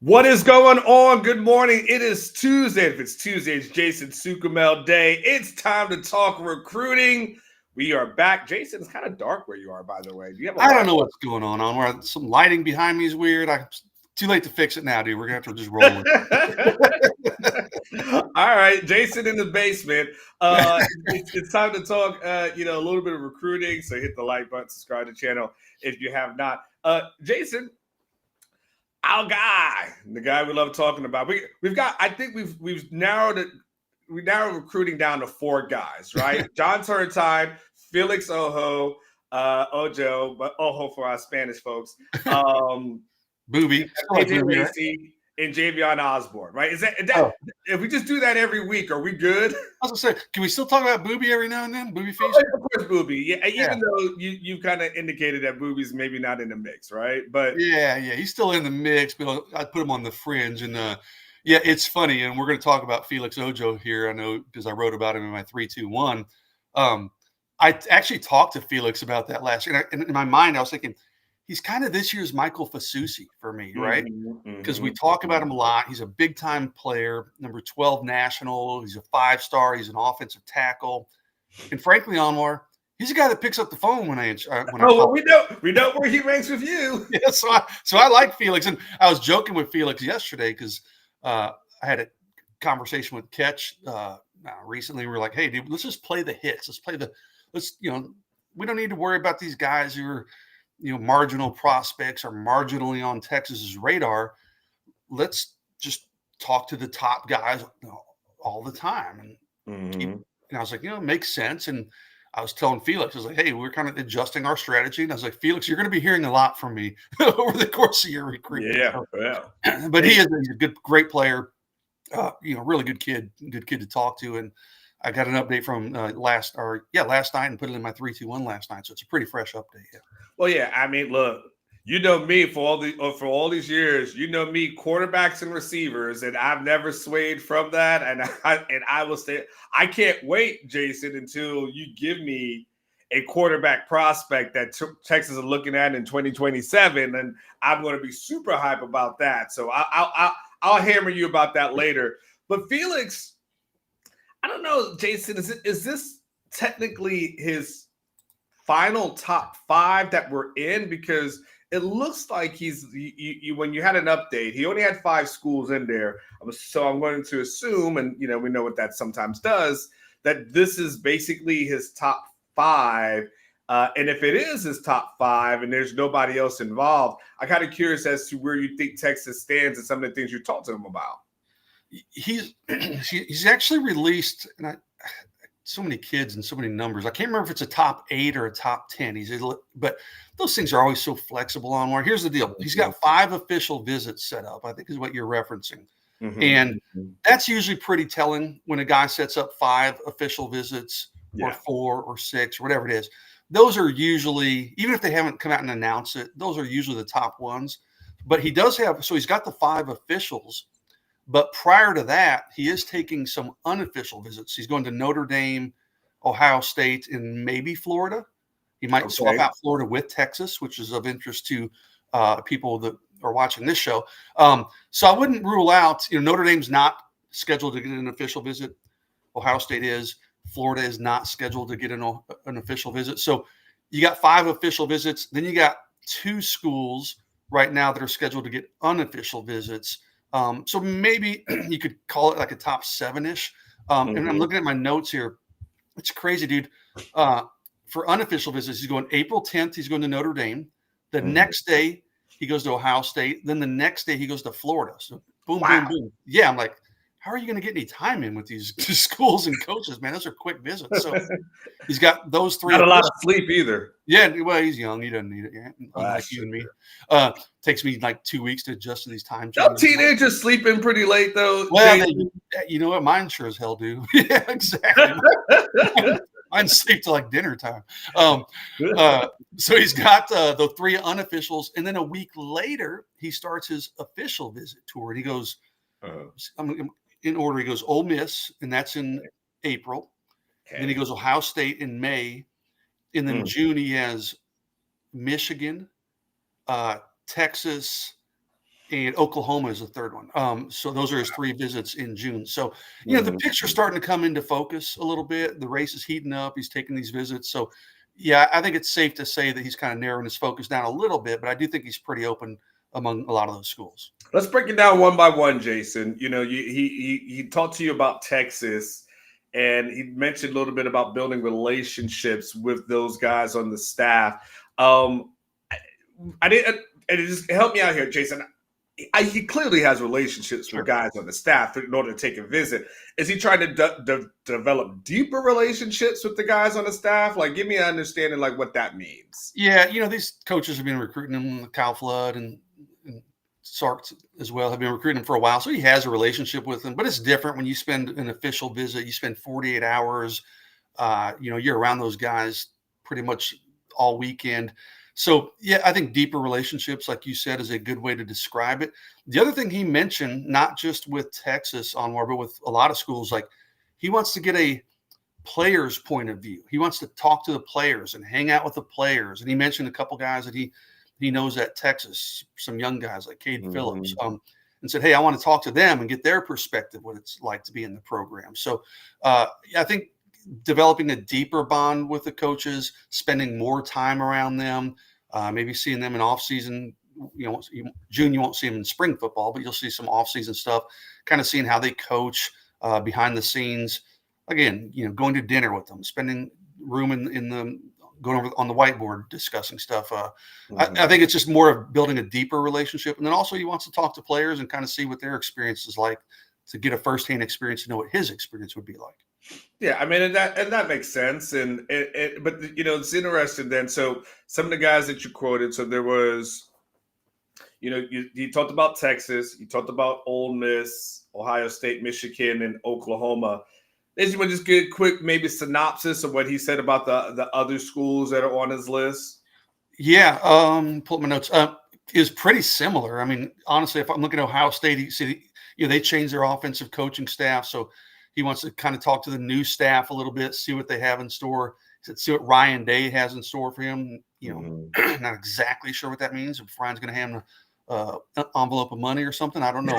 What is going on? Good morning. It is Tuesday. If it's Tuesday, it's Jason Sukumel Day. It's time to talk recruiting. We are back. Jason, it's kind of dark where you are, by the way. Do you have a I light don't know what's going on. Where some lighting behind me is weird. Too late to fix it now, dude. We're gonna have to just roll All right, Jason in the basement. It's time to talk. A little bit of recruiting. So hit the like button, subscribe to the channel if you have not. Jason, our guy, the guy we love talking about. We've got. I think we've narrowed it. We narrowed recruiting down to four guys, right? John Turntime, Felix Ojo, but Ojo for our Spanish folks. Booby. AJ Lacey and Javion Osborne, right? Is that if we just do that every week, are we good? I was gonna say, can we still talk about Booby every now and then? Booby Feast? Of course, Booby. Yeah, even though you kind of indicated that Booby's maybe not in the mix, right? But yeah, he's still in the mix, but I put him on the fringe. And yeah, it's funny, and we're going to talk about Felix Ojo here. I know because I wrote about him in my 3-2-1. I actually talked to Felix about that last year, and in my mind, I was thinking he's kind of this year's Michael Fasusi for me, right? Because we talk about him a lot. He's a big-time player, number 12 national. He's a 5-star. He's an offensive tackle. And frankly, Anwar, he's a guy that picks up the phone when I well, we know where he ranks with you. Yeah, so I like Felix, and I was joking with Felix yesterday because I had a conversation with Ketch recently. We were like, "Hey, dude, let's just play the hits. We don't need to worry about these guys who are, marginal prospects or marginally on Texas's radar. Let's just talk to the top guys all the time." And I was like, it makes sense. And I was telling Felix, I was like, hey, we're kind of adjusting our strategy. And I was like, Felix, you're going to be hearing a lot from me over the course of your recruitment. Yeah. But he's a great player, really good kid to talk to. And I got an update from last night and put it in my 3-2-1 last night. So it's a pretty fresh update. Yeah. Well, yeah. I mean, look, you know me for all these years. You know me, quarterbacks and receivers, and I've never swayed from that. And I will say, I can't wait, Jason, until you give me a quarterback prospect that Texas is looking at in 2027, and I'm going to be super hype about that. So I'll hammer you about that later. But Felix, I don't know, Jason, is this technically his final top 5 that we're in? Because it looks like when you had an update, he only had 5 schools in there. So I'm going to assume, and we know what that sometimes does, that this is basically his top 5. And if it is his top 5 and there's nobody else involved, I'm kind of curious as to where you think Texas stands and some of the things you talked to him about. He's actually released, and so many kids and so many numbers. I can't remember if it's a top 8 or a top 10. But those things are always so flexible on one. Here's the deal. He's got 5 official visits set up, I think is what you're referencing. And that's usually pretty telling when a guy sets up 5 official visits or 4 or 6 or whatever it is. Those are usually, even if they haven't come out and announced it, those are usually the top ones. But he does have, so he's got the 5 officials. But prior to that, he is taking some unofficial visits. He's going to Notre Dame, Ohio State, and maybe Florida. He might swap out Florida with Texas, which is of interest to people that are watching this show. So I wouldn't rule out, Notre Dame's not scheduled to get an official visit. Ohio State is. Florida is not scheduled to get an official visit. So you got 5 official visits. Then you got 2 schools right now that are scheduled to get unofficial visits. So maybe you could call it like a top 7-ish. And I'm looking at my notes here. It's crazy, dude. For unofficial visits, he's going April 10th. He's going to Notre Dame. The next day, he goes to Ohio State. Then the next day, he goes to Florida. So boom, boom, boom. Yeah, I'm like, how are you going to get any time in with these schools and coaches, man? Those are quick visits. So he's got those 3. Not a lot of sleep either. Yeah, well, he's young. He doesn't need it. Yeah. Unlike you and me. Takes me like 2 weeks to adjust to these time changes. No teenagers sleeping pretty late, though. Well, you know what? Mine sure as hell do. Yeah, exactly. Mine sleep till like dinner time. So he's got the 3 unofficials. And then a week later, he starts his official visit tour. And he goes, in order, he goes Ole Miss, and that's in April. Okay. Then he goes Ohio State in May. And then June, he has Michigan, Texas, and Oklahoma is the third one. So those are his 3 visits in June. So, the picture's starting to come into focus a little bit. The race is heating up. He's taking these visits. So, yeah, I think it's safe to say that he's kind of narrowing his focus down a little bit, but I do think he's pretty open among a lot of those schools. Let's break it down one by one, Jason. He talked to you about Texas, and he mentioned a little bit about building relationships with those guys on the staff. I didn't, and it just help me out here, Jason. He clearly has relationships with guys on the staff in order to take a visit. Is he trying to develop deeper relationships with the guys on the staff? Like, give me an understanding, like what that means. Yeah, these coaches have been recruiting him. Kyle Flood and Sark as well have been recruiting him for a while, so he has a relationship with them. But it's different when you spend an official visit. You spend 48 hours. You're around those guys pretty much all weekend. So, yeah, I think deeper relationships, like you said, is a good way to describe it. The other thing he mentioned, not just with Texas Anwar, but with a lot of schools, like he wants to get a player's point of view. He wants to talk to the players and hang out with the players. And he mentioned a couple guys that he knows at Texas, some young guys like Caden Phillips, and said, hey, I want to talk to them and get their perspective, what it's like to be in the program. So I think developing a deeper bond with the coaches, spending more time around them, maybe seeing them in off season. June, you won't see them in spring football, but you'll see some off season stuff, kind of seeing how they coach behind the scenes. Again, going to dinner with them, spending room in the going over on the whiteboard, discussing stuff. I think it's just more of building a deeper relationship. And then also he wants to talk to players and kind of see what their experience is like, to get a firsthand experience to know what his experience would be like. Yeah, I mean, and that makes sense. And but it's interesting then. So some of the guys that you quoted, so there was, you talked about Texas, you talked about Ole Miss, Ohio State, Michigan, and Oklahoma. Did you want to just get a quick maybe synopsis of what he said about the other schools that are on his list? Yeah, pull up my notes. Is pretty similar. I mean, honestly, if I'm looking at Ohio State, they changed their offensive coaching staff, so he wants to kind of talk to the new staff a little bit, see what they have in store. He said, see what Ryan Day has in store for him. Not exactly sure what that means. If Ryan's going to hand him an envelope of money or something, I don't know.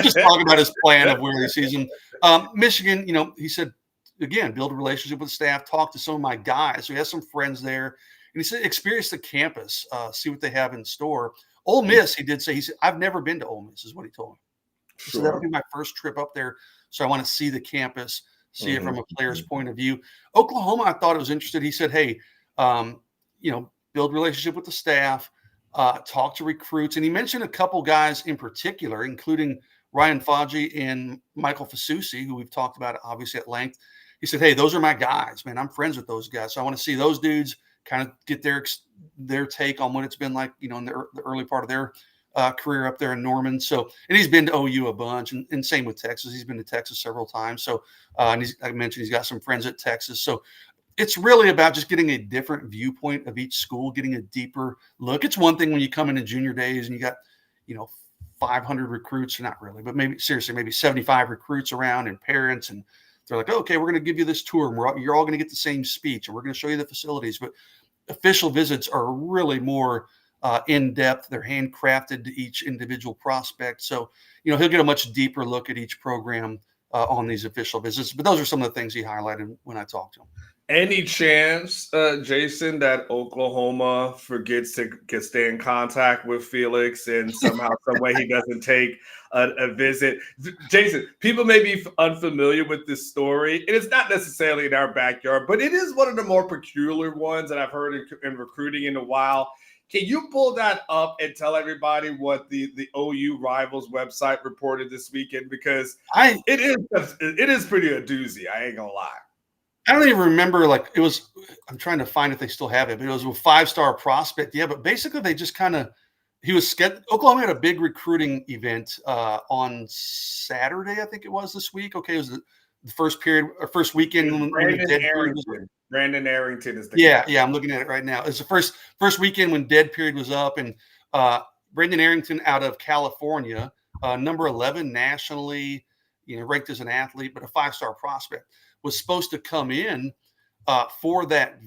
Just talking about his plan of where he sees him. Michigan, he said, again, build a relationship with the staff, talk to some of my guys. So he has some friends there. And he said, experience the campus, see what they have in store. Ole Miss, he said, I've never been to Ole Miss, is what he told me. Sure. So that'll be my first trip up there. So I want to see the campus, see it from a player's point of view. Oklahoma, I thought it was interesting. He said, hey, build relationship with the staff, talk to recruits. And he mentioned a couple guys in particular, including Ryan Fauji and Michael Fasusi, who we've talked about obviously at length. He said, hey, those are my guys, man. I'm friends with those guys. So I want to see those dudes, kind of get their take on what it's been like, in the early part of their career up there in Norman. So, and he's been to OU a bunch, and same with Texas. He's been to Texas several times. So, and I mentioned he's got some friends at Texas. So it's really about just getting a different viewpoint of each school, getting a deeper look. It's one thing when you come into junior days and you got, 500 recruits, not really, but maybe 75 recruits around and parents, and they're like, okay, we're going to give you this tour, and you're all going to get the same speech, and we're going to show you the facilities. But official visits are really more in-depth. They're handcrafted to each individual prospect. So, he'll get a much deeper look at each program on these official visits. But those are some of the things he highlighted when I talked to him. Any chance, Jason, that Oklahoma forgets to stay in contact with Felix and somehow, some way he doesn't take a visit? Jason, people may be unfamiliar with this story, and it's not necessarily in our backyard, but it is one of the more peculiar ones that I've heard in recruiting in a while. Can you pull that up and tell everybody what the OU Rivals website reported this weekend? Because it is pretty a doozy. I ain't gonna lie. I don't even remember, I'm trying to find if they still have it, but it was a 5-star prospect. Yeah, but basically they just Oklahoma had a big recruiting event on Saturday, I think it was this week. Okay, it was the first weekend. Brandon Arrington is the guy. Yeah, I'm looking at it right now. It's the first weekend when dead period was up, and Brandon Arrington out of California, number 11 nationally, ranked as an athlete, but a 5-star prospect, was supposed to come in for that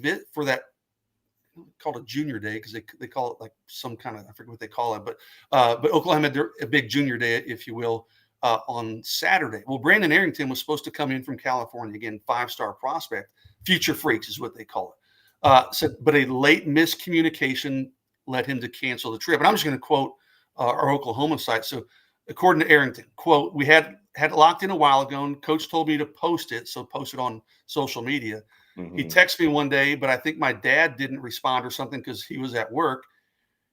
called a junior day because they call it like some kind of, I forget what they call it, but Oklahoma had a big junior day, if you will, on Saturday. Well, Brandon Arrington was supposed to come in from California, again, 5-star prospect, future freaks is what they call it. But a late miscommunication led him to cancel the trip. And I'm just going to quote our Oklahoma site. So according to Arrington, quote, we had it locked in a while ago, and coach told me to post it. So post it on social media. Mm-hmm. He texted me one day, but I think my dad didn't respond or something because he was at work.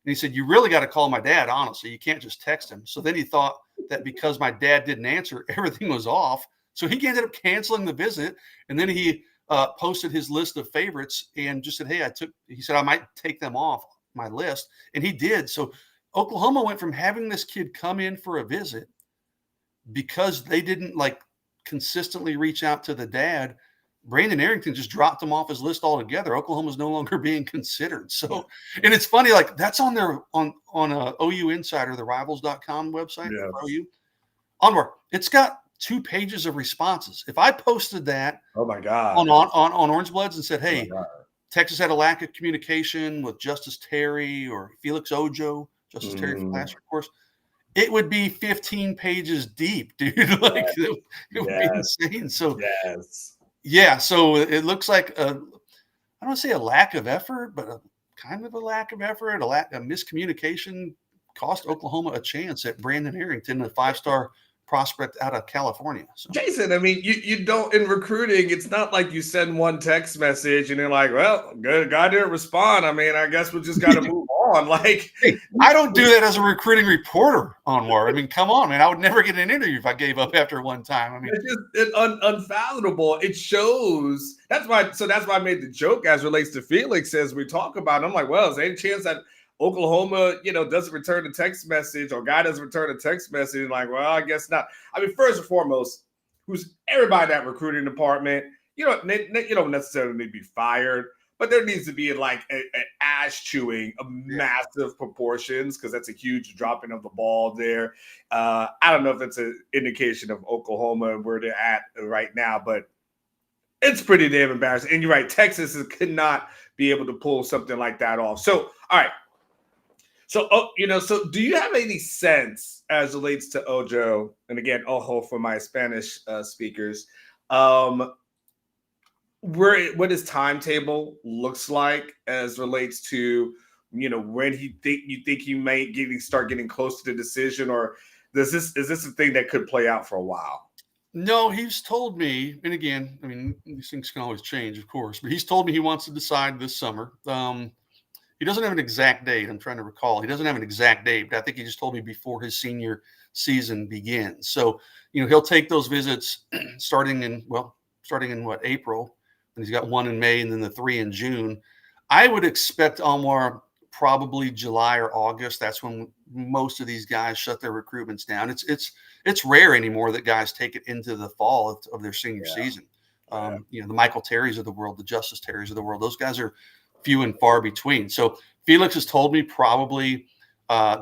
And he said, you really got to call my dad, honestly. You can't just text him. So then he thought that because my dad didn't answer, everything was off. So he ended up canceling the visit. And then he posted his list of favorites and just said, hey, he said, I might take them off my list. And he did. So Oklahoma went from having this kid come in for a visit because they didn't like consistently reach out to the dad. Brandon Arrington just dropped him off his list altogether. Oklahoma's no longer being considered. So, and it's funny, like that's on their, on OU Insider, the rivals.com website. Yes. For OU. Onward. It's got 2 pages of responses. If I posted that oh my God, on Orange Bloods and said, hey, Texas had a lack of communication with Justice Terry or Felix Ojo, Justice Terry from last year, of course, it would be 15 pages deep, dude. Like it would be insane. So yeah, so it looks like I don't want to say a lack of effort, but a kind of a lack of effort, a miscommunication cost Oklahoma a chance at Brandon Arrington, a 5-star prospect out of California. So. Jason, I mean, you don't, in recruiting, it's not like you send one text message and you're like, well, good, God didn't respond. I mean, I guess we just got to move on. Like, hey, I don't do that as a recruiting reporter, Anwar. I mean, come on, man. I would never get an interview if I gave up after one time. I mean, it's just unfathomable. It shows. That's why I made the joke as relates to Felix as we talk about it. I'm like, well, is there any chance that Oklahoma, doesn't return a text message, or guy doesn't return a text message? Like, well, I guess not. I mean, first and foremost, who's everybody in that recruiting department? You don't necessarily need to be fired, but there needs to be like an ass chewing of massive proportions, because that's a huge dropping of the ball there. I don't know if it's an indication of Oklahoma and where they're at right now, but it's pretty damn embarrassing. And you're right, Texas could not be able to pull something like that off. So, all right. So, so do you have any sense as it relates to Ojo, and again, Ojo for my Spanish speakers, what his timetable looks like as relates to, when you think he may start getting close to the decision, or is this a thing that could play out for a while? No, he's told me, and again, I mean, these things can always change, of course, but he's told me he wants to decide this summer. He doesn't have an exact date. I'm trying to recall. He doesn't have an exact date, but I think he just told me before his senior season begins. So, he'll take those visits starting in what, April, and he's got 1 in May and then the 3 in June. I would expect Anwar probably July or August. That's when most of these guys shut their recruitments down. It's rare anymore that guys take it into the fall of their senior season. The Michael Terrys of the world, the Justice Terrys of the world, those guys are few and far between. So Felix has told me probably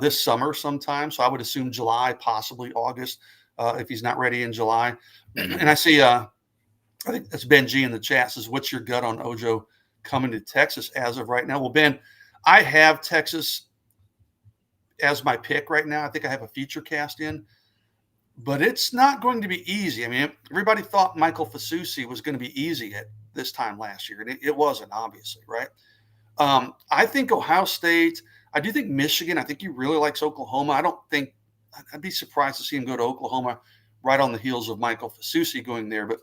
this summer sometime. So I would assume July, possibly August, if he's not ready in July. And I see, I think that's Ben G in the chat says, what's your gut on Ojo coming to Texas as of right now? Well, Ben, I have Texas as my pick right now. I think I have a feature cast in, but it's not going to be easy. I mean, everybody thought Michael Fasusi was going to be easy at this time last year, and it wasn't, obviously, right? I think Ohio State, I do think Michigan, I think he really likes Oklahoma. I'd be surprised to see him go to Oklahoma right on the heels of Michael Fasusi going there. But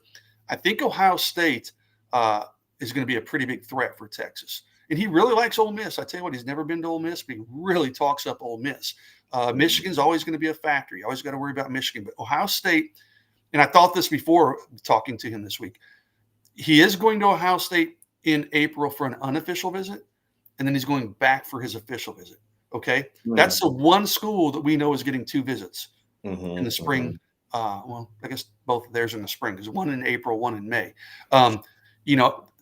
I think Ohio State is going to be a pretty big threat for Texas. And he really likes Ole Miss. I tell you what, he's never been to Ole Miss, but he really talks up Ole Miss. Michigan's always going to be a factor. You always got to worry about Michigan. But Ohio State, and I thought this before talking to him this week, he is going to Ohio State in April for an unofficial visit, and then he's going back for his official visit. Okay. Mm-hmm. That's the one school that we know is getting 2 visits in the spring. Well, I guess both of theirs in the spring. There's 1 in April, 1 in May.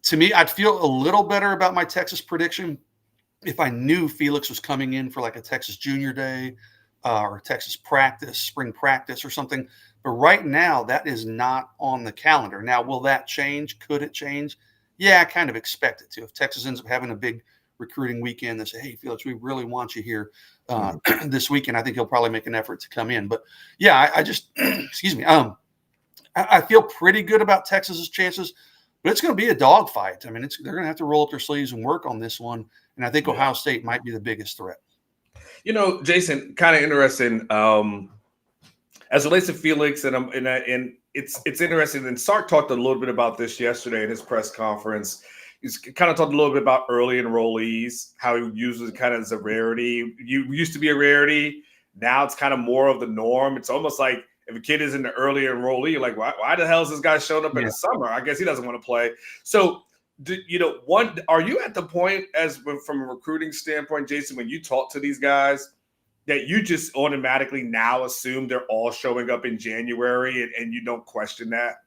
To me, I'd feel a little better about my Texas prediction if I knew Felix was coming in for like a Texas Junior Day or Texas practice, spring practice or something. But right now, that is not on the calendar. Now, will that change? Could it change? Yeah, I kind of expect it to. If Texas ends up having a big recruiting weekend. They say, hey, Felix, we really want you here this weekend. I think he'll probably make an effort to come in. But yeah, I just, excuse me, I feel pretty good about Texas's chances, but it's going to be a dogfight. I mean, they're going to have to roll up their sleeves and work on this one. And I think Ohio State might be the biggest threat. You know, Jason, kind of interesting. As it relates to Felix, and it's interesting. And Sark talked a little bit about this yesterday in his press conference. He's kind of talked a little bit about early enrollees, how he uses it kind of as a rarity. You used to be a rarity. Now it's kind of more of the norm. It's almost like if a kid is in the early enrollee, you're like, why the hell is this guy showing up in the summer? I guess he doesn't want to play. So, are you at the point from a recruiting standpoint, Jason, when you talk to these guys, that you just automatically now assume they're all showing up in January and you don't question that?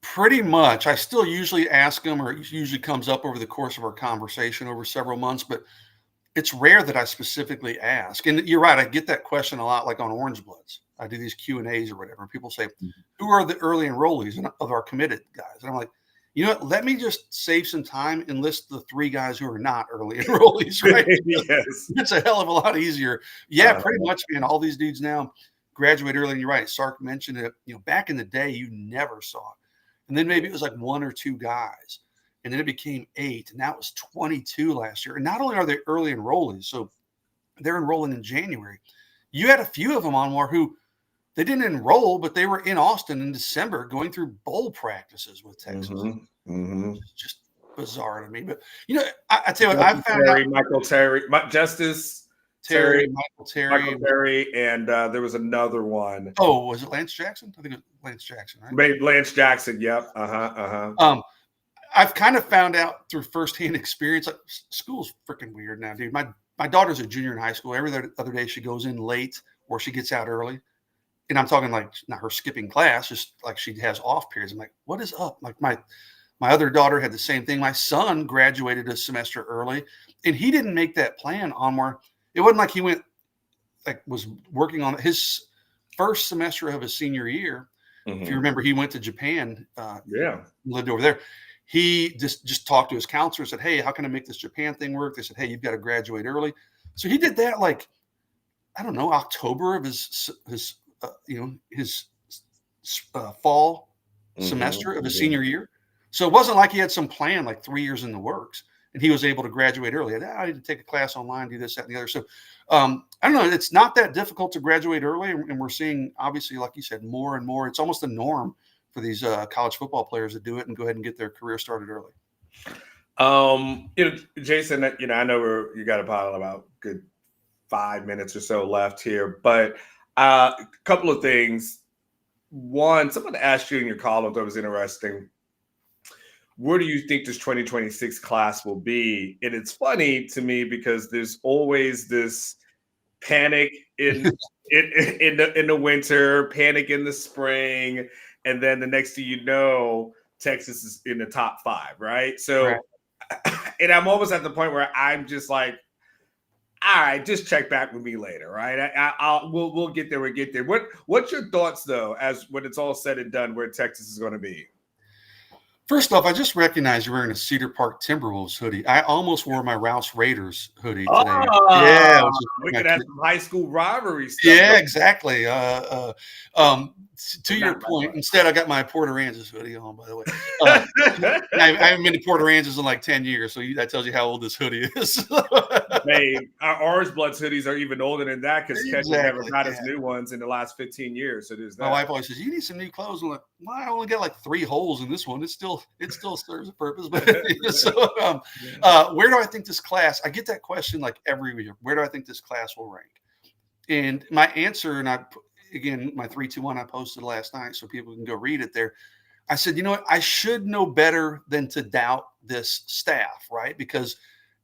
Pretty much. I still usually ask them, or it usually comes up over the course of our conversation over several months, but it's rare that I specifically ask. And you're right. I get that question a lot, like on Orange Bloods. I do these Q&As or whatever. And people say, who are the early enrollees of our committed guys? And I'm like, you know what? Let me just save some time and list the 3 guys who are not early enrollees, right? Yes. It's a hell of a lot easier. Yeah, pretty much, man. All these dudes now graduate early. And you're right. Sark mentioned it. Back in the day, you never saw it. And then maybe it was like 1 or 2 guys. And then it became 8. And that was 22 last year. And not only are they early enrollees, so they're enrolling in January. You had a few of them on more who they didn't enroll, but they were in Austin in December going through bowl practices with Texas. It's just bizarre to me. But, I tell you what, I found out. Michael Terry, Justice Terry, Michael Terry, and there was another one. Oh, was it Lance Jackson? I think it was Lance Jackson, right? Lance Jackson, yep. I've kind of found out through firsthand experience, like, school's freaking weird now, dude. My daughter's a junior in high school. Every other day she goes in late or she gets out early. And I'm talking like not her skipping class, just like she has off periods. I'm like, what is up? Like my other daughter had the same thing. My son graduated a semester early, and he didn't make that plan on where it wasn't like he was working on his first semester of his senior year. If you remember, he went to Japan. Lived over there. He just talked to his counselor and said, hey, how can I make this Japan thing work? They said, hey, you've got to graduate early. So he did that like, I don't know, October of his fall semester of his senior year. So it wasn't like he had some plan like 3 years in the works, and he was able to graduate early. I need to take a class online, do this, that, and the other. So I don't know. It's not that difficult to graduate early, and we're seeing, obviously, like you said, more and more. It's almost the norm for these college football players to do it and go ahead and get their career started early. Jason, I know you got about good 5 minutes or so left here, but a couple of things. One, someone asked you in your column that was interesting. Where do you think this 2026 class will be? And it's funny to me because there's always this panic in the winter, panic in the spring, and then the next thing you know, Texas is in the top 5, right? So, and I'm almost at the point where I'm just like, all right, just check back with me later, right? We'll get there. We'll get there. What's your thoughts though, as when it's all said and done, where Texas is going to be? First off, I just recognized you're wearing a Cedar Park Timberwolves hoodie. I almost wore my Rouse Raiders hoodie today. Yeah, we could have some high school rivalry stuff. Yeah, exactly. To your point, instead I got my Port Aransas hoodie on, by the way. I haven't been to Port Aransas in like 10 years, so that tells you how old this hoodie is. Hey, our Orange Bloods hoodies are even older than that because Kenny never got his new ones in the last 15 years. So there's that. My wife always says, you need some new clothes. I'm like, well, I only got like 3 holes in this one. It still serves a purpose. But where do I think this class, I get that question like every year, where do I think this class will rank? And my answer, and again, my 3-2-1 I posted last night so people can go read it there. I said, you know what? I should know better than to doubt this staff, right? Because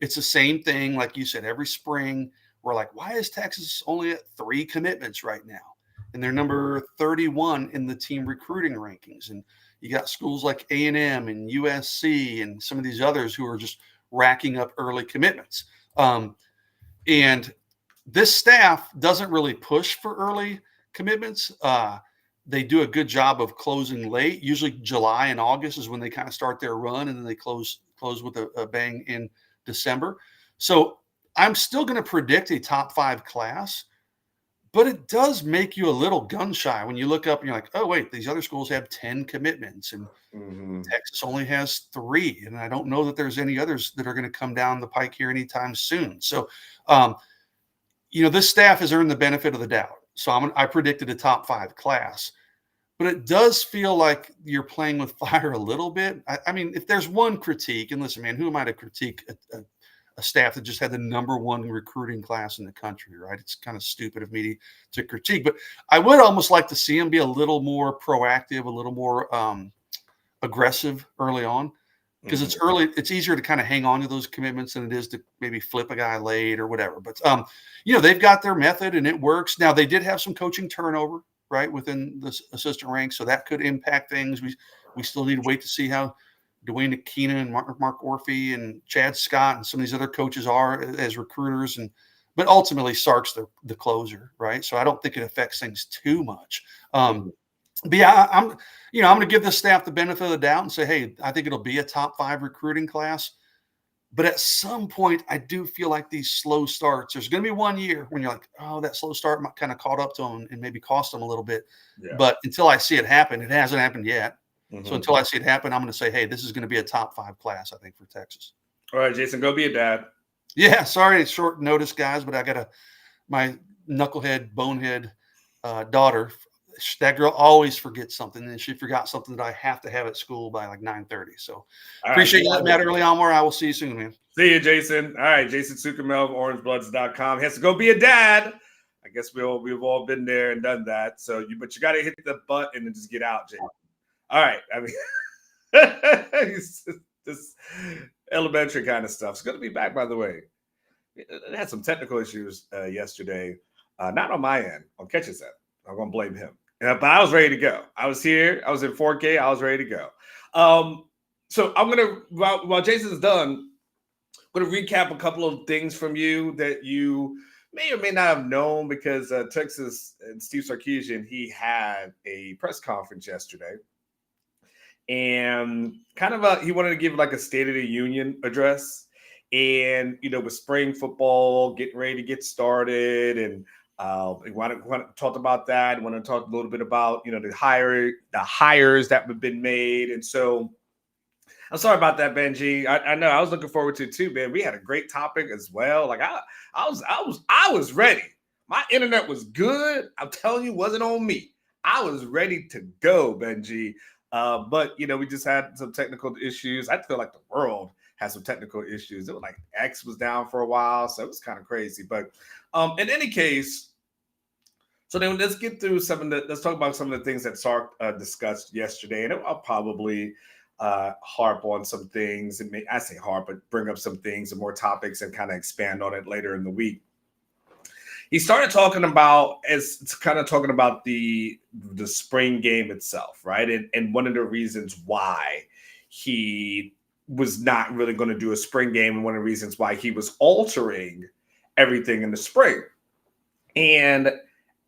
it's the same thing, like you said, every spring we're like, why is Texas only at 3 commitments right now? And they're number 31 in the team recruiting rankings. And you got schools like A&M and USC and some of these others who are just racking up early commitments. And this staff doesn't really push for early commitments. They do a good job of closing late. Usually July and August is when they kind of start their run, and then they close with a bang in December. So I'm still going to predict a top 5 class, but it does make you a little gun shy when you look up and you're like, oh, wait, these other schools have 10 commitments and Texas only has 3. And I don't know that there's any others that are going to come down the pike here anytime soon. So, this staff has earned the benefit of the doubt. So I predicted a top 5 class. But it does feel like you're playing with fire a little bit. I mean, if there's one critique, and listen, man, who am I to critique a staff that just had the #1 recruiting class in the country, right? It's kind of stupid of me to critique, but I would almost like to see them be a little more proactive, a little more aggressive early on, because it's early. It's easier to kind of hang on to those commitments than it is to maybe flip a guy late or whatever. But they've got their method and it works. Now they did have some coaching turnover, right, within the assistant ranks, so that could impact things. We still need to wait to see how Dwayne Keenan and Mark Orphy and Chad Scott and some of these other coaches are as recruiters, but ultimately Sark's the closer, right? So I don't think it affects things too much. But yeah, I'm going to give the staff the benefit of the doubt and say, hey, I think it'll be a top 5 recruiting class. But at some point, I do feel like these slow starts, there's going to be one year when you're like, oh, that slow start kind of caught up to them and maybe cost them a little bit. Yeah. But until I see it happen, it hasn't happened yet. So until I see it happen, I'm going to say, hey, this is going to be a top 5 class, I think, for Texas. All right, Jason, go be a dad. Yeah, sorry, it's short notice, guys, but I got my knucklehead, bonehead daughter. That girl always forgets something, and she forgot something that I have to have at school by like 9:30. So appreciate you letting me out early on. I will see you soon, man. See you, Jason. All right, Jason Sukamel of OrangeBloods.com. He has to go be a dad. I guess we've all been there and done that. So but you got to hit the button and just get out, Jason. All right. I mean, this elementary kind of stuff. It's going to be back, by the way. It had some technical issues yesterday. Not on my end, on Ketch's end. I'm going to blame him. But I was ready to go. I was here. I was in 4K. I was ready to go. So I'm going to, while Jason's done, I'm going to recap a couple of things from you that you may or may not have known, because Texas and Steve Sarkeesian, he had a press conference yesterday. And kind of he wanted to give like a State of the Union address. And, with spring football getting ready to get started, and we want to talk about that. We want to talk a little bit about, the hires that have been made. And so I'm sorry about that, Benji. I know I was looking forward to it too, man. We had a great topic as well. Like I was ready. My internet was good. I'm telling you, it wasn't on me. I was ready to go, Benji. But we just had some technical issues. I feel like the world had some technical issues. It was like X was down for a while, so it was kind of crazy. But in any case, so then let's get through let's talk about some of the things that Sark discussed yesterday, and I'll probably harp on some things, and I say harp, but bring up some things and more topics and kind of expand on it later in the week. He started talking about the spring game itself, right? And one of the reasons why he was not really going to do a spring game, and one of the reasons why he was altering everything in the spring. And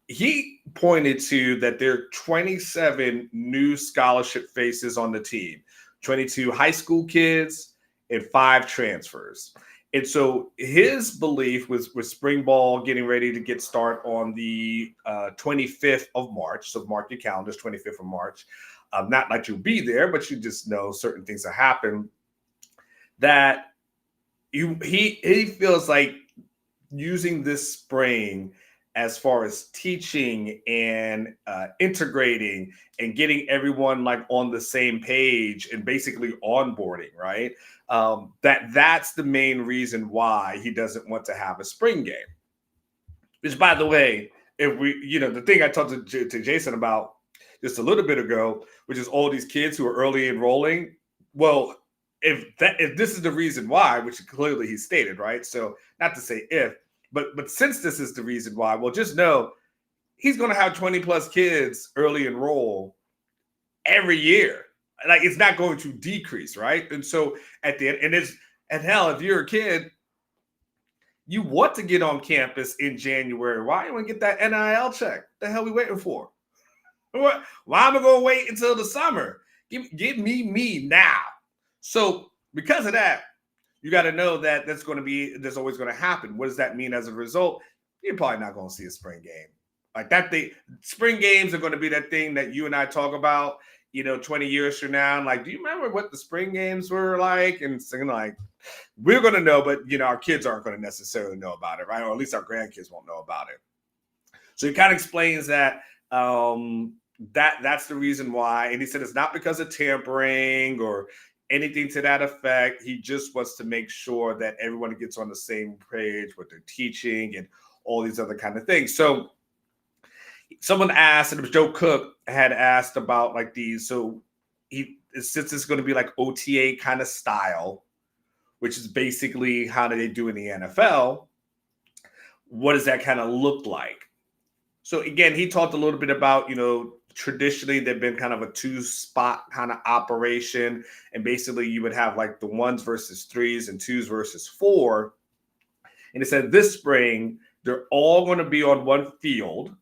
he pointed to that there are 27 new scholarship faces on the team, 22 high school kids and 5 transfers. And so his belief was with spring ball getting ready to get started on the 25th of March. So mark your calendars, 25th of March. Not like you'll be there, but you just know certain things that happen. That he feels like using this spring as far as teaching and integrating and getting everyone like on the same page and basically onboarding, right? That's the main reason why he doesn't want to have a spring game. Which, by the way, if we, the thing I talked to Jason about just a little bit ago, which is all these kids who are early enrolling. Well, if this is the reason why, which clearly he stated, right? So not to say if, but since this is the reason why, well, just know he's going to have 20 plus kids early enroll every year. Like, it's not going to decrease, right? And so at the end, and hell, if you're a kid, you want to get on campus in January. Why you want to get that NIL check? The hell we waiting for? Why am I going to wait until the summer? Give me now. So because of that, you got to know that that's always going to happen. What does that mean as a result? You're probably not going to see a spring game. Like that thing, spring games are going to be that thing that you and I talk about, 20 years from now. Like, do you remember what the spring games were like? And saying like, we're going to know, but our kids aren't going to necessarily know about it, right? Or at least our grandkids won't know about it. So he kind of explains that that's the reason why. And he said it's not because of tampering or anything to that effect. He just wants to make sure that everyone gets on the same page with their teaching and all these other kind of things. So someone asked, and it was Joe Cook had asked about like these. So since it's going to be like OTA kind of style, which is basically how do they do in the NFL, what does that kind of look like? So again, he talked a little bit about, traditionally they've been kind of a 2-spot kind of operation. And basically you would have like the 1s versus 3s and 2s versus 4. And he said this spring, they're all going to be on one field.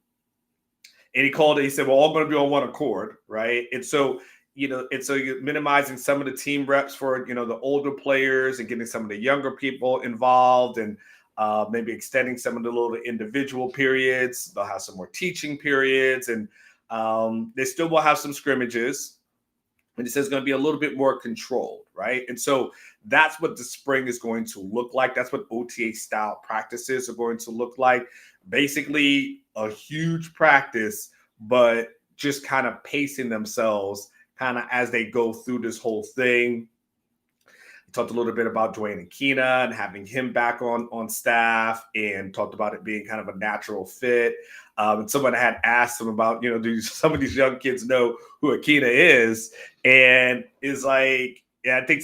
And he said, we're all going to be on one accord, right? And so, you're minimizing some of the team reps for, the older players and getting some of the younger people involved and maybe extending some of the little individual periods. They'll have some more teaching periods and they still will have some scrimmages. And he says it's going to be a little bit more controlled, right? And so that's what the spring is going to look like. That's what OTA style practices are going to look like. Basically a huge practice, but just kind of pacing themselves kind of as they go through this whole thing. We talked a little bit about Dwayne Akina and having him back on staff and talked about it being kind of a natural fit. And someone had asked him about, do some of these young kids know who Akina is? And is like, yeah, I think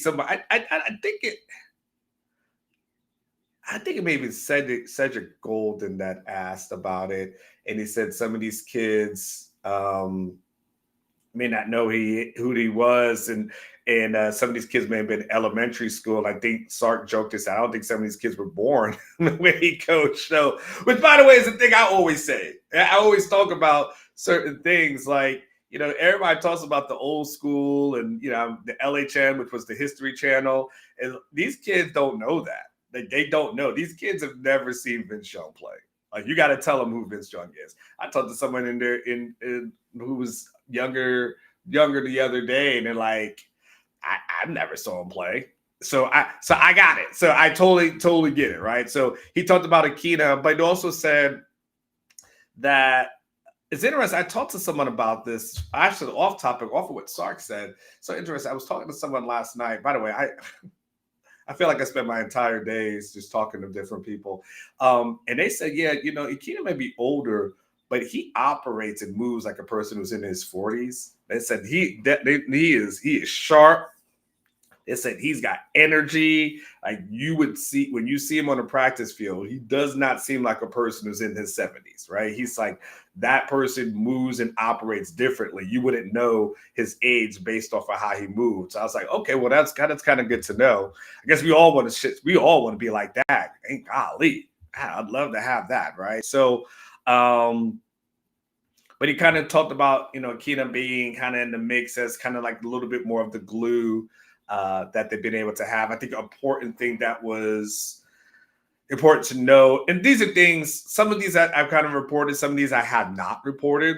it may be Cedric Golden that asked about it. And he said some of these kids may not know who he was. And some of these kids may have been elementary school. I think Sark joked this. I don't think some of these kids were born when he coached. So, which by the way is the thing I always say. I always talk about certain things like, everybody talks about the old school and, the LHN, which was the History Channel. And these kids don't know that. They don't know. These kids have never seen Vince Young play. Like, you got to tell them who Vince Young is. I talked to someone in there who was younger the other day, and they're like, I never saw him play. So I got it. So I totally get it, right? So he talked about Akina, but he also said that it's interesting. I talked to someone about this, actually off topic, off of what Sark said. So interesting. I was talking to someone last night. By the way, I feel like I spent my entire days just talking to different people. And they said, yeah, Akina may be older, but he operates and moves like a person who's in his 40s. They said he is sharp. They said he's got energy. Like you would see when you see him on the practice field, he does not seem like a person who's in his 70s, right? He's like that person moves and operates differently. You wouldn't know his age based off of how he moves. So I was like, okay, well that's kind of good to know. I guess we all want to be like that. Ain't golly, I'd love to have that, right? So, but he kind of talked about Akina being kind of in the mix as kind of like a little bit more of the glue that they've been able to have. I think an important thing that was important to know, and these are things, some of these I've kind of reported, some of these I have not reported,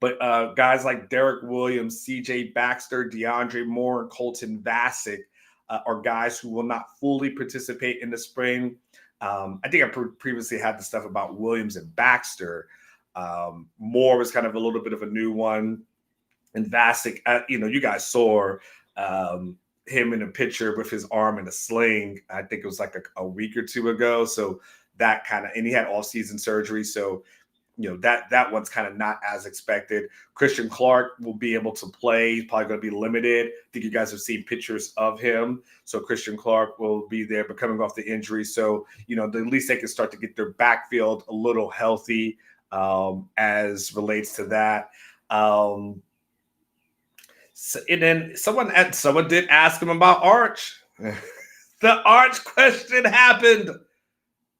but guys like Derek Williams, CJ Baxter, DeAndre Moore, and Colton Vasek are guys who will not fully participate in the spring. I think I previously had the stuff about Williams and Baxter. Moore was kind of a little bit of a new one. And Vasek, you guys saw him in a picture with his arm in a sling. I think it was like a week or two ago. So that and he had off-season surgery. So, that one's kind of not as expected. Christian Clark will be able to play. He's probably going to be limited. I think you guys have seen pictures of him. So Christian Clark will be there, but coming off the injury. So, at least they can start to get their backfield a little healthy as relates to that. And then someone did ask him about Arch. The Arch question happened.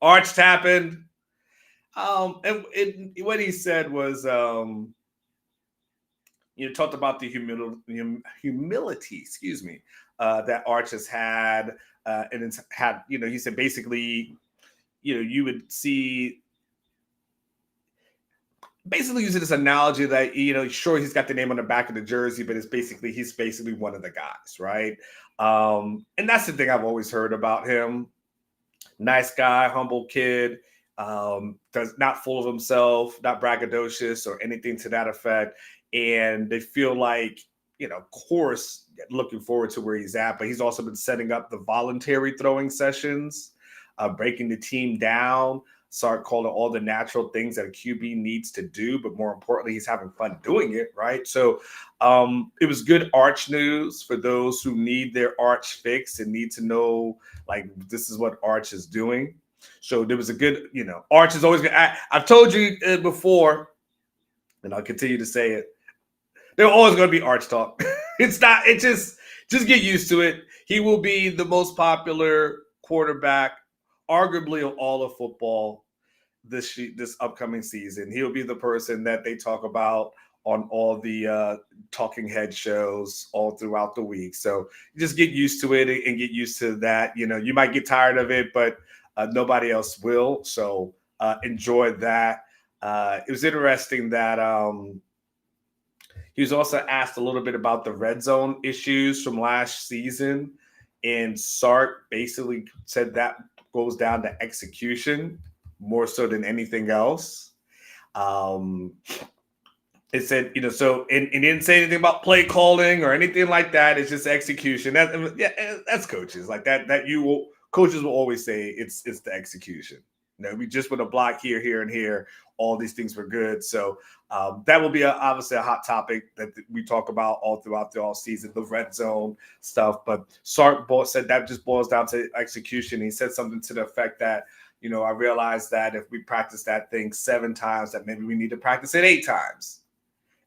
Arch happened. And what he said was, talked about the humility, that Arch has had. and it's had, he said basically, you would see, basically using this analogy that, sure, he's got the name on the back of the jersey, but he's basically one of the guys, right? And that's the thing I've always heard about him. Nice guy, humble kid, does not full of himself, not braggadocious or anything to that effect. And they feel like, of course, looking forward to where he's at, but he's also been setting up the voluntary throwing sessions, breaking the team down, start calling all the natural things that a QB needs to do, but more importantly, he's having fun doing it, right? So it was good arch news for those who need their arch fixed and need to know, like, this is what arch is doing. So there was a good, arch is always good. I've told you before, and I'll continue to say it. There's always going to be arch talk. Just get used to it. He will be the most popular quarterback, arguably of all of football this upcoming season. He'll be the person that they talk about on all the talking head shows all throughout the week. So just get used to it and get used to that. You might get tired of it, but nobody else will. So enjoy that. It was interesting that he was also asked a little bit about the red zone issues from last season. And Sark basically said that goes down to execution more so than anything else. It said, so it didn't say anything about play calling or anything like that. It's just execution. That's coaches like that. Coaches will always say it's the execution. We just want to block here, and here. All these things were good. So that will be obviously a hot topic that we talk about all throughout the all season, the red zone stuff. But Sark said that just boils down to execution. He said something to the effect that, I realized that if we practice that thing 7 times, that maybe we need to practice it 8 times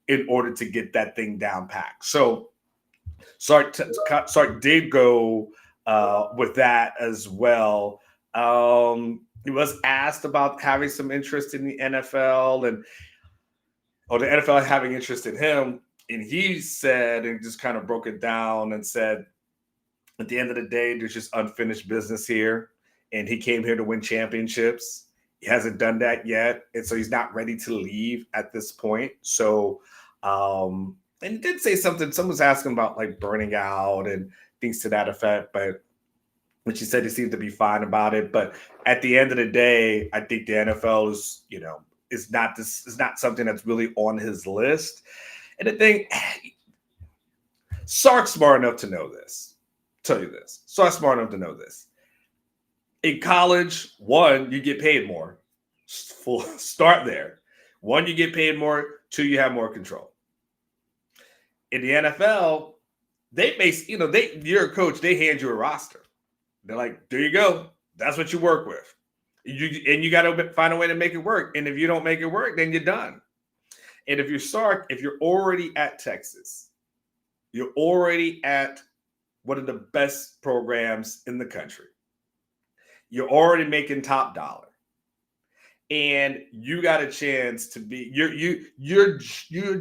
in order to get that thing down packed. So Sark did go with that as well. He was asked about having some interest in the NFL or the NFL having interest in him. And he said, and just kind of broke it down and said, at the end of the day, there's just unfinished business here. And he came here to win championships. He hasn't done that yet. And so he's not ready to leave at this point. So, and he did say something, someone was asking about like burning out and things to that effect, but which he said he seemed to be fine about it. But at the end of the day, I think the NFL is not something that's really on his list. And the thing, Sark's smart enough to know this. Tell you this. Sark's smart enough to know this. In college, 1, you get paid more. Start there. 1, you get paid more. 2, you have more control. In the NFL, you're a coach, they hand you a roster. They're like, there you go. That's what you work with. You got to find a way to make it work. And if you don't make it work, then you're done. And if you're Sark, if you're already at Texas, you're already at one of the best programs in the country. You're already making top dollar. And you got a chance to be your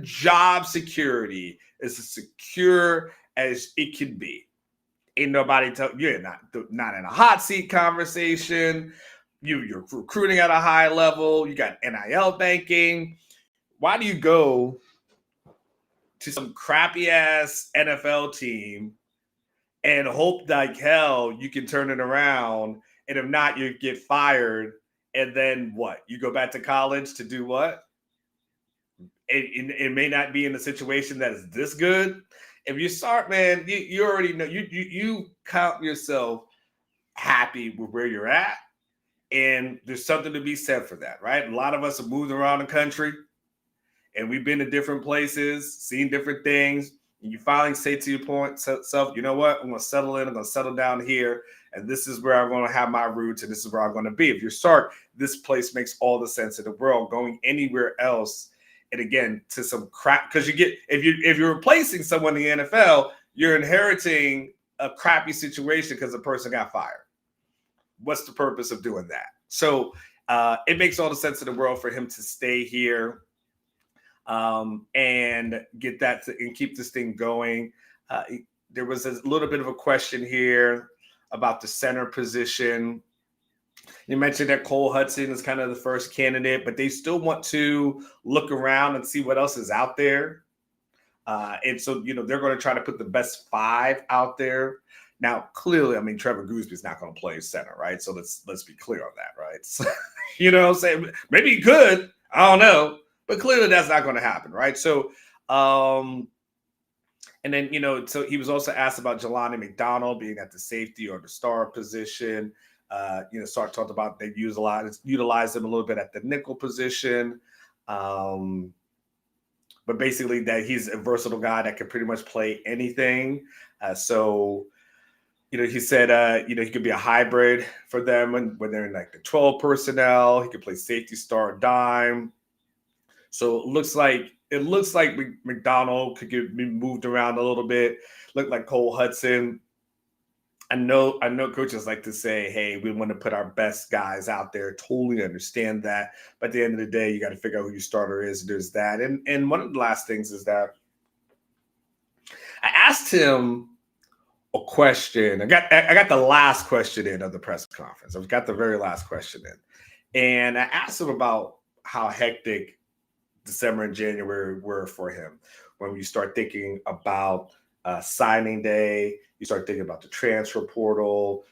job security is as secure as it can be. Ain't nobody you're not in a hot seat conversation. You're recruiting at a high level. You got NIL banking. Why do you go to some crappy ass NFL team and hope like hell you can turn it around? And if not, you get fired. And then what? You go back to college to do what? It may not be in a situation that is this good. If you start, man, you already know you count yourself happy with where you're at, and there's something to be said for that, right? A lot of us have moved around the country, and we've been to different places, seen different things, and you finally say to yourself, you know what? I'm going to settle in. I'm going to settle down here, and this is where I'm going to have my roots, and this is where I'm going to be. If you're Sark, this place makes all the sense in the world. Going anywhere else. And again, to some crap, because if you're replacing someone in the NFL, you're inheriting a crappy situation because the person got fired. What's the purpose of doing that? So it makes all the sense in the world for him to stay here and get that and keep this thing going. There was a little bit of a question here about the center position. You mentioned that Cole Hudson is kind of the first candidate, but they still want to look around and see what else is out there. And so, they're going to try to put the best 5 out there. Now, clearly, I mean, Trevor Goosby's not going to play center, right? So let's be clear on that, right? So, what I'm saying? Maybe he could. I don't know. But clearly that's not going to happen, right? So, and then, so he was also asked about Jelani McDonald being at the safety or the star position. Sark talked about they utilize him a little bit at the nickel position. But basically that he's a versatile guy that can pretty much play anything. So, he said, he could be a hybrid for them when they're in like the 12 personnel. He could play safety, star, dime. So it looks like McDonald could be moved around a little bit. Looked like Cole Hudson. I know coaches like to say, hey, we want to put our best guys out there. Totally understand that. But at the end of the day, you got to figure out who your starter is. There's that. And one of the last things is that I asked him a question. I got the last question in of the press conference. I've got the very last question in. And I asked him about how hectic December and January were for him. When you start thinking about signing day, you start thinking about the transfer portal.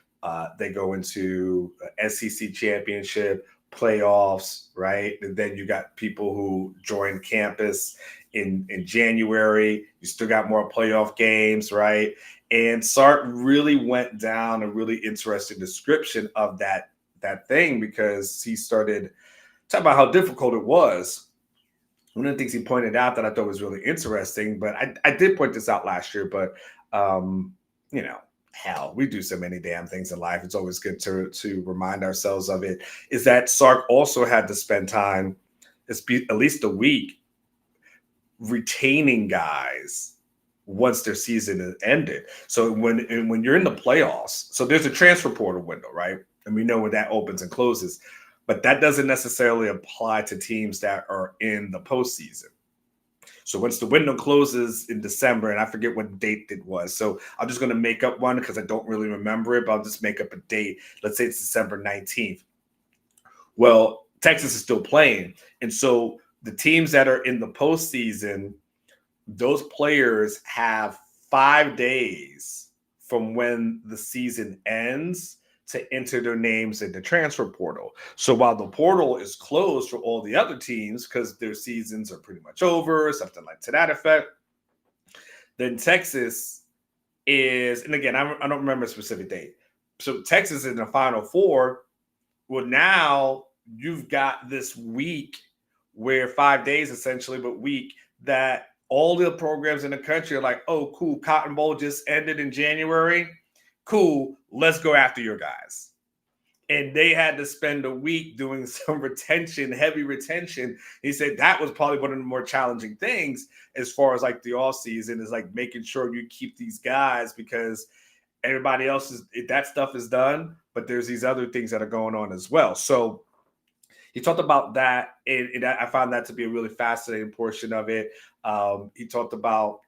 They go into SEC championship, playoffs, right? And then you got people who join campus in January. You still got more playoff games, right? And Sark really went down a really interesting description of that thing, because he started talking about how difficult it was. One of the things he pointed out that I thought was really interesting, but I did point this out last year, but hell, we do so many damn things in life. It's always good to remind ourselves of it, is that Sark also had to spend time, at least a week, retaining guys once their season ended. So when you're in the playoffs, so there's a transfer portal window, right? And we know when that opens and closes, but that doesn't necessarily apply to teams that are in the postseason. So once the window closes in December, and I forget what date it was, so I'm just going to make up one because I don't really remember it, but I'll just make up a date. Let's say it's December 19th. Well, Texas is still playing. And so the teams that are in the postseason, those players have 5 days from when the season ends to enter their names in the transfer portal. So while the portal is closed for all the other teams because their seasons are pretty much over, something like to that effect, then Texas is, and again, I don't remember a specific date. So Texas in the Final Four. Well, now you've got this week where 5 days essentially, but week that all the programs in the country are like, oh, cool, Cotton Bowl just ended in January. Cool, let's go after your guys. And they had to spend a week doing some heavy retention. He said that was probably one of the more challenging things as far as like the off season, is like making sure you keep these guys, because everybody else that stuff is done, but there's these other things that are going on as well. So he talked about that, and I found that to be a really fascinating portion of it. He talked about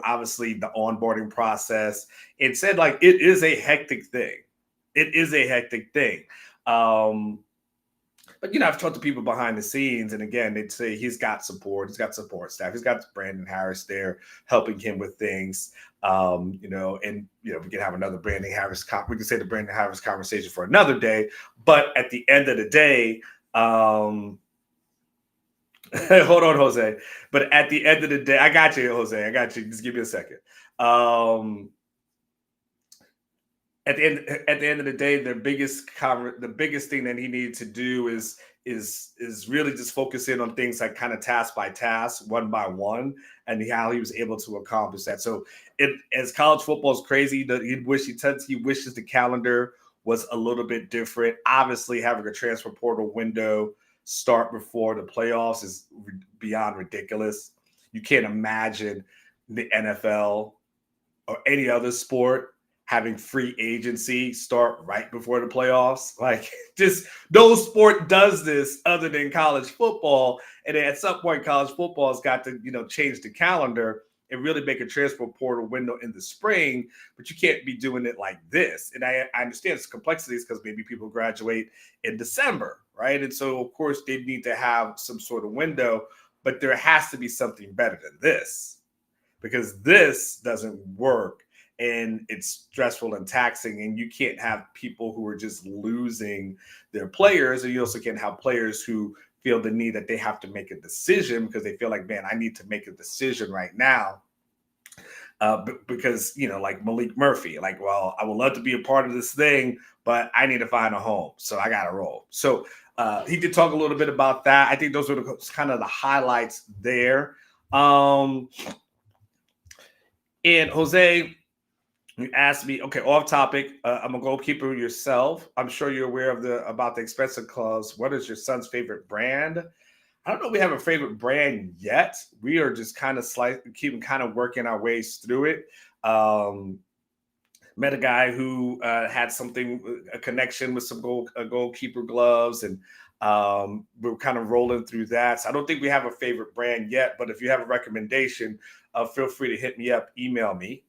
obviously the onboarding process, and said like it is a hectic thing. It is a hectic thing. But I've talked to people behind the scenes, and again, they'd say he's got support. He's got support staff. He's got Brandon Harris there helping him with things. We can have another Brandon Harris. We can say the Brandon Harris conversation for another day. But at the end of the day, hold on, Jose. But at the end of the day, I got you, Jose. I got you. Just give me a second. At the end of the day, the biggest thing that he needed to do is really just focus in on things like kind of task by task, one by one, and how he was able to accomplish that. So, as college football is crazy, he wishes the calendar was a little bit different. Obviously, having a transfer portal window start before the playoffs is beyond ridiculous. You can't imagine the NFL or any other sport having free agency start right before the playoffs. Like, just no sport does this other than college football. And then at some point, college football has got to, change the calendar. and really make a transfer portal window in the spring, but you can't be doing it like this. And I understand its complexities because maybe people graduate in December, right? And so, of course, they need to have some sort of window, but there has to be something better than this, because this doesn't work and it's stressful and taxing, and you can't have people who are just losing their players, and you also can't have players who feel the need that they have to make a decision because they feel like, man, I need to make a decision right now. Because, like Malik Murphy, like, well, I would love to be a part of this thing, but I need to find a home, so I got to roll. So he did talk a little bit about that. I think those are kind of the highlights there. And Jose, you asked me, okay, off topic. I'm a goalkeeper yourself. I'm sure you're aware about the expensive clubs. What is your son's favorite brand? I don't know if we have a favorite brand yet. We are just kind of keeping working our ways through it. Met a guy who had a connection with some goalkeeper gloves, and we're kind of rolling through that. So I don't think we have a favorite brand yet, but if you have a recommendation, feel free to hit me up, email me.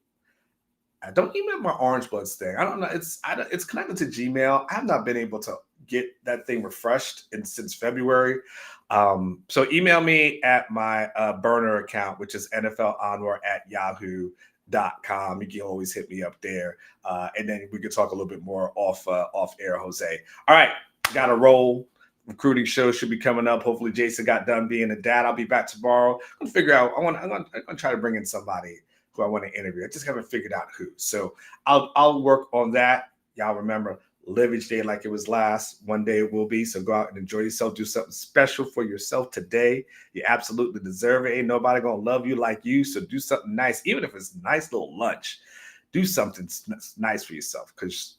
I don't email my Orange Bloods thing. I don't know. It's connected to Gmail. I have not been able to get that thing refreshed since February. So email me at my burner account, which is NFLAnwar@yahoo.com. You can always hit me up there. And then we could talk a little bit more off air, Jose. All right. Got to roll. Recruiting show should be coming up. Hopefully Jason got done being a dad. I'll be back tomorrow. I'm gonna figure out. I'm gonna try to bring in somebody who I want to interview. I just haven't figured out who. So I'll work on that. Y'all remember, live each day like it was last. One day it will be. So go out and enjoy yourself. Do something special for yourself today. You absolutely deserve it. Ain't nobody gonna love you like you. So do something nice, even if it's a nice little lunch. Do something nice for yourself, because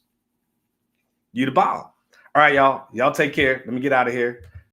you the bomb. All right, y'all. Y'all take care. Let me get out of here.